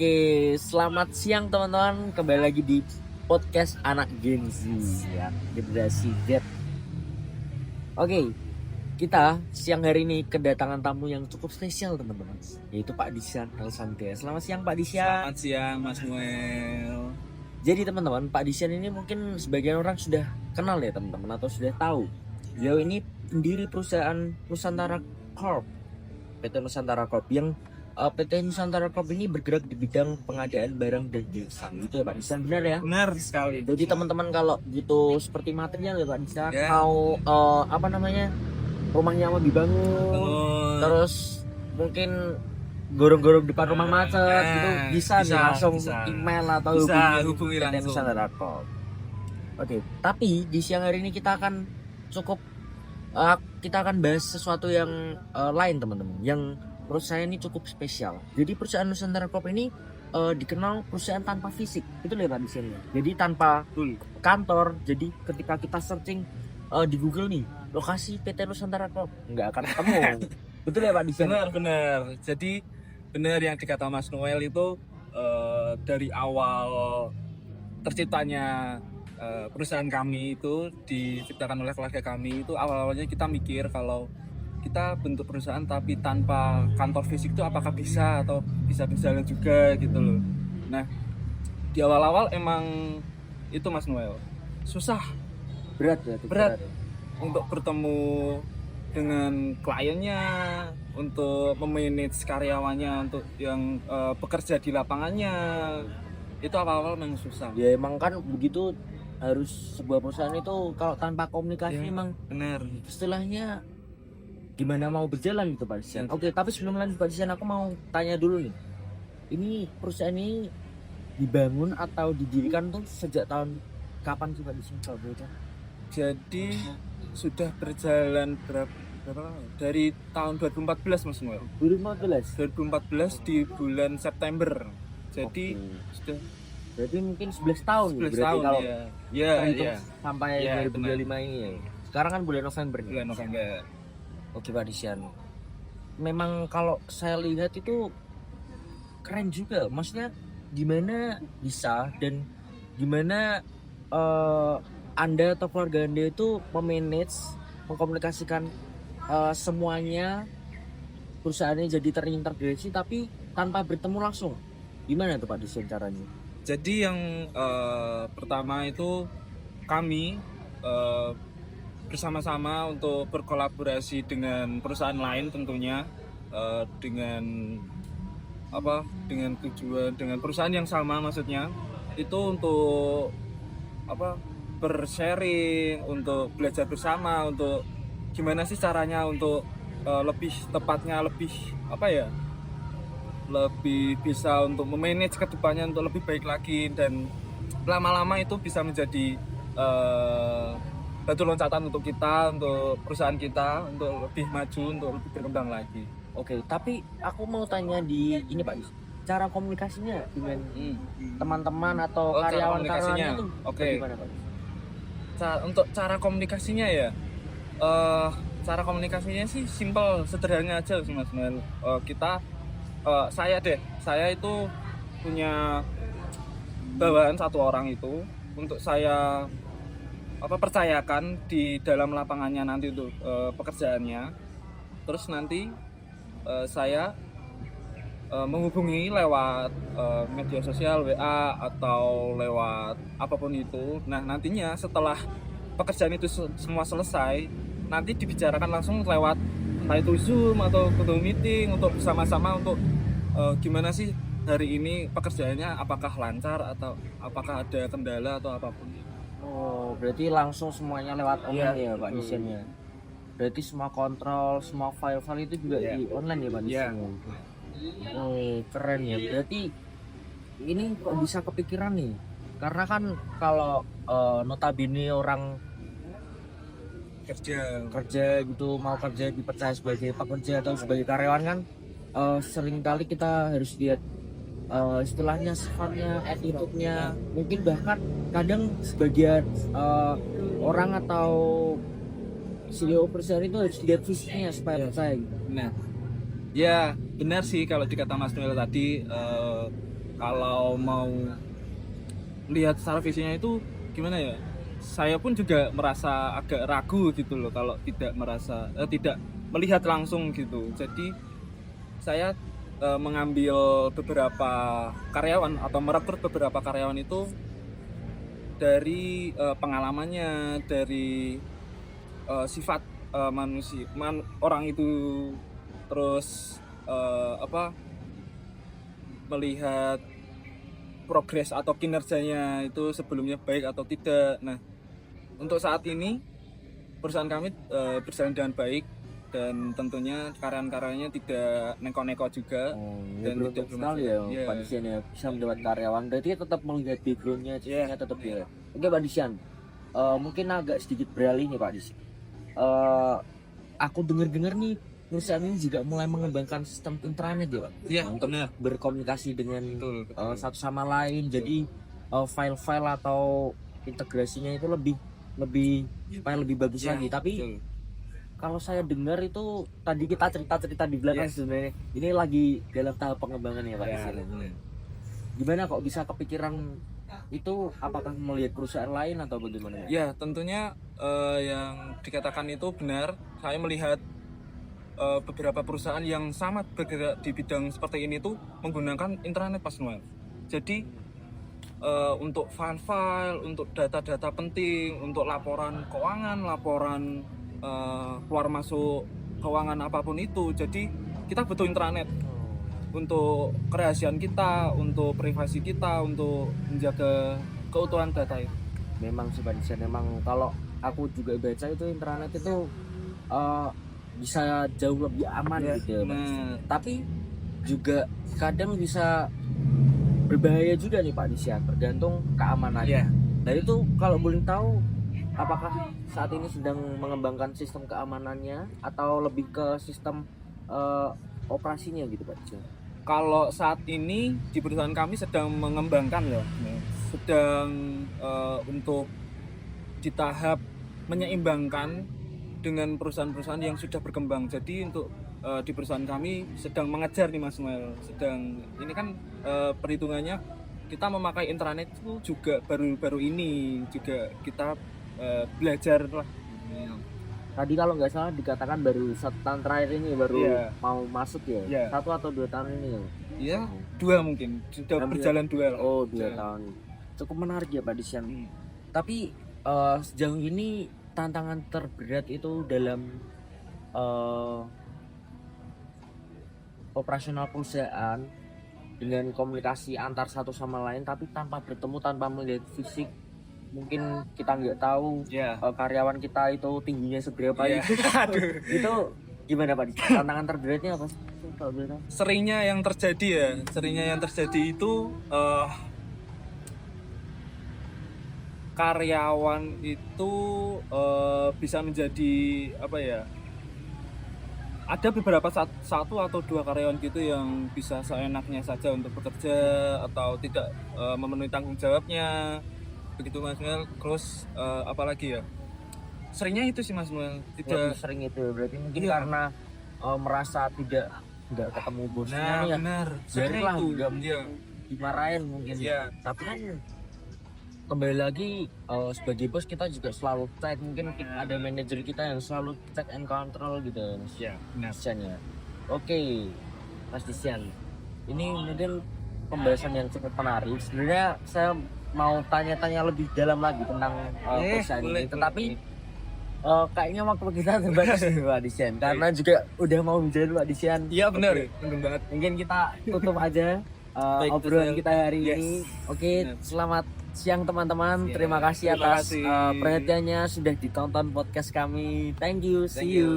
Oke, selamat siang teman-teman. Kembali lagi di podcast anak Gen Z ya, generasi Z. Oke, kita siang hari ini kedatangan tamu yang cukup spesial teman-teman, yaitu Pak Disyan Helsantia. Selamat siang Pak Disyan. Selamat siang Mas Noel. Jadi teman-teman, Pak Disyan ini mungkin sebagian orang sudah kenal ya teman-teman, atau sudah tahu. Beliau ini pendiri perusahaan Nusantara Corp, PT Nusantara Corp, yang PT Nusantara Corp ini bergerak di bidang pengadaan barang dan jasa. Gitu ya Pak Disyan, benar ya? Benar sekali. Jadi teman-teman kalau gitu seperti material ya Pak Disyan, Ya. mau rumahnya mau dibangun, terus mungkin gorong-gorong depan rumah macet gitu, bisa nih langsung email atau hubungi PT langsung. Nusantara Corp. Oke, tapi di siang hari ini kita akan bahas sesuatu yang lain teman-teman, yang menurut saya ini cukup spesial. Jadi perusahaan Nusantara Corp ini dikenal perusahaan tanpa fisik, itu lihat di sini. Jadi tanpa kantor. Jadi ketika kita searching di Google nih, lokasi PT Nusantara Corp, nggak akan ketemu. Betul ya Pak di sini? Benar. Jadi benar yang dikata Mas Noel itu dari awal terciptanya perusahaan kami itu diciptakan oleh keluarga kami itu awal-awalnya kita mikir kalau kita bentuk perusahaan tapi tanpa kantor fisik itu apakah bisa atau bisa berjalan juga gitu loh. Nah di awal-awal emang itu Mas Noel susah, Berat untuk bertemu dengan kliennya, untuk memanage karyawannya, untuk yang bekerja di lapangannya, itu awal-awal memang susah. Ya emang kan begitu, harus sebuah perusahaan itu kalau tanpa komunikasi Ya, emang benar. istilahnya gimana mau berjalan gitu Pak Disyan. Oke, tapi sebelum lanjut Pak Disyan, aku mau tanya dulu nih. Ini perusahaan ini dibangun atau didirikan tuh sejak tahun kapan sih Pak Disyan kalau boleh tahu? Jadi sudah berjalan berapa lama? Dari tahun 2014 Mas Noel. 2015. 2014 di bulan September. Jadi Oke. sudah Berarti mungkin 11 tahun 11 berarti tahun kalau ya. terhitung Ya, sampai Ya, 2025 ini ya. Sekarang kan bulan November nih. bulan November. Oke Pak Disyan, memang kalau saya lihat itu keren juga. Maksudnya gimana bisa dan gimana Anda atau keluarga Anda itu mengkomunikasikan semuanya, perusahaannya jadi terintegrasi tapi tanpa bertemu langsung. Gimana tuh Pak Disyan caranya? Jadi yang pertama itu kami bersama-sama untuk berkolaborasi dengan perusahaan lain tentunya dengan tujuan dengan perusahaan yang sama, maksudnya itu untuk bersharing, untuk belajar bersama, untuk gimana sih caranya untuk lebih tepatnya lebih bisa untuk memanage ke depannya untuk lebih baik lagi, dan lama-lama itu bisa menjadi batu loncatan untuk kita, untuk perusahaan kita, untuk lebih maju, untuk lebih berkembang lagi. Oke, tapi aku mau tanya di ini Pak Disyan, cara komunikasinya dengan teman-teman atau Oh, cara karyawan-karyawannya komunikasinya. itu Oke. bagaimana Pak Disyan? Untuk cara komunikasinya ya, cara komunikasinya sih simpel, sederhana aja sih Mas Noel. Saya itu punya bawaan satu orang itu untuk saya percayakan di dalam lapangannya nanti untuk pekerjaannya. Terus nanti saya menghubungi lewat media sosial, WA atau lewat apapun itu. Nah nantinya setelah pekerjaan itu semua selesai, nanti dibicarakan langsung lewat entah itu Zoom atau Google Meeting untuk bersama-sama untuk gimana sih hari ini pekerjaannya, apakah lancar atau apakah ada kendala atau apapun. Oh, berarti langsung semuanya lewat online ya Pak Disyan ya. Berarti semua kontrol, semua file-file itu juga di online ya Pak Disyan. Oh, keren ya. Berarti ini kok bisa kepikiran nih? Karena kan kalau notabene orang kerja gitu, mau kerja dipercaya sebagai pekerja atau sebagai karyawan kan seringkali kita harus lihat istilahnya sifatnya, attitude-nya, mungkin bahkan kadang sebagian orang atau CEO perusahaan itu harus lihat fisiknya supaya percaya gitu. Nah, ya benar sih kalau dikata Mas Noel tadi, kalau mau lihat secara visinya itu gimana ya, saya pun juga merasa agak ragu gitu loh kalau tidak melihat langsung gitu. Jadi saya mengambil beberapa karyawan atau merekrut beberapa karyawan itu dari pengalamannya, dari sifat orang itu, terus melihat progres atau kinerjanya itu sebelumnya baik atau tidak. Nah, untuk saat ini perusahaan kami berjalan dengan baik dan tentunya karyawan-karyanya tidak neko-neko juga. Dan tidak beruntung sekali ya Iya. Pak Disian ya bisa mendapat karyawan. Berarti tetap melihat backgroundnya, ceritanya tetap ya. Oke Pak Disian, mungkin agak sedikit beralih nih Pak Disian. Aku dengar-dengar nih perusahaan ini juga mulai mengembangkan sistem intranet ya Pak. Iya, Untuk benar. berkomunikasi dengan Betul. satu sama lain. Jadi file-file atau integrasinya itu supaya lebih bagus Iya, lagi. Tapi betul. kalau saya dengar itu tadi kita cerita-cerita di belakang sebenarnya ini lagi dalam tahap pengembangan ya Pak. Ya, Disian. Gimana kok bisa kepikiran itu? Apakah melihat perusahaan lain atau bagaimana? Ya, tentunya yang dikatakan itu benar. Saya melihat beberapa perusahaan yang sama bergerak di bidang seperti ini tuh menggunakan intranet Mas Noel. Jadi untuk file-file, untuk data-data penting, untuk laporan keuangan, laporan keluar masuk keuangan apapun itu. Jadi kita butuh intranet untuk kerahasiaan kita, untuk privasi kita, untuk menjaga keutuhan data itu. Memang sih Pak Disian, memang kalau aku juga baca itu intranet itu bisa jauh lebih aman gitu ya, Pak. Nah, Tapi juga kadang bisa berbahaya juga nih Pak Disian, tergantung keamanannya. Nah itu kalau boleh tahu, apakah saat ini sedang mengembangkan sistem keamanannya atau lebih ke sistem operasinya gitu Pak Disian? kalau saat ini di perusahaan kami sedang mengembangkan ya, sedang untuk di tahap menyeimbangkan dengan perusahaan-perusahaan yang sudah berkembang. Jadi untuk di perusahaan kami sedang mengejar nih Mas Noel, ini kan perhitungannya kita memakai intranet itu juga baru ini juga kita belajar lah. Tadi kalau nggak salah dikatakan baru 1 tahun terakhir ini baru mau masuk ya? Iya. 1 atau 2 tahun ini ya? Iya, 2 mungkin sudah berjalan 2 lah. Oh 2 tahun. Cukup menarik ya Pak Disian. Tapi sejauh ini tantangan terberat itu dalam operasional perusahaan dengan komunikasi antar satu sama lain tapi tanpa bertemu, tanpa melihat fisik. Mungkin kita nggak tahu karyawan kita itu tingginya seberapa itu gimana Pak Disian? Tantangan terberatnya apa sih? Kalau boleh tahu? Seringnya yang terjadi itu karyawan itu bisa menjadi apa ya, ada beberapa satu atau 2 karyawan gitu yang bisa seenaknya saja untuk bekerja atau tidak memenuhi tanggung jawabnya begitu Mas Noel. Terus apalagi ya, seringnya itu sih Mas Noel, Lebih tidak. sering itu berarti mungkin karena merasa nggak ketemu bosnya Nah, ya. benar, Jadi seringnya lah itu. nggak mungkin dimarahin mungkin. Tapi kan kembali lagi sebagai bos kita juga selalu cek, mungkin ada manajer kita yang selalu check and control gitu Mas Disian ya. Oke Mas Disian, ini mungkin pembahasan yang cukup menarik. Sebenarnya saya mau tanya-tanya lebih dalam lagi tentang perusahaan ini, tetapi kayaknya waktu kita terbatas nih Pak Disian, karena juga udah mau bicara Pak Disian. Iya benar, benar banget. Mungkin kita tutup aja obrolan kita hari ini. Oke, selamat siang teman-teman. Terima kasih atas perhatiannya, sudah ditonton podcast kami. Thank you, see you.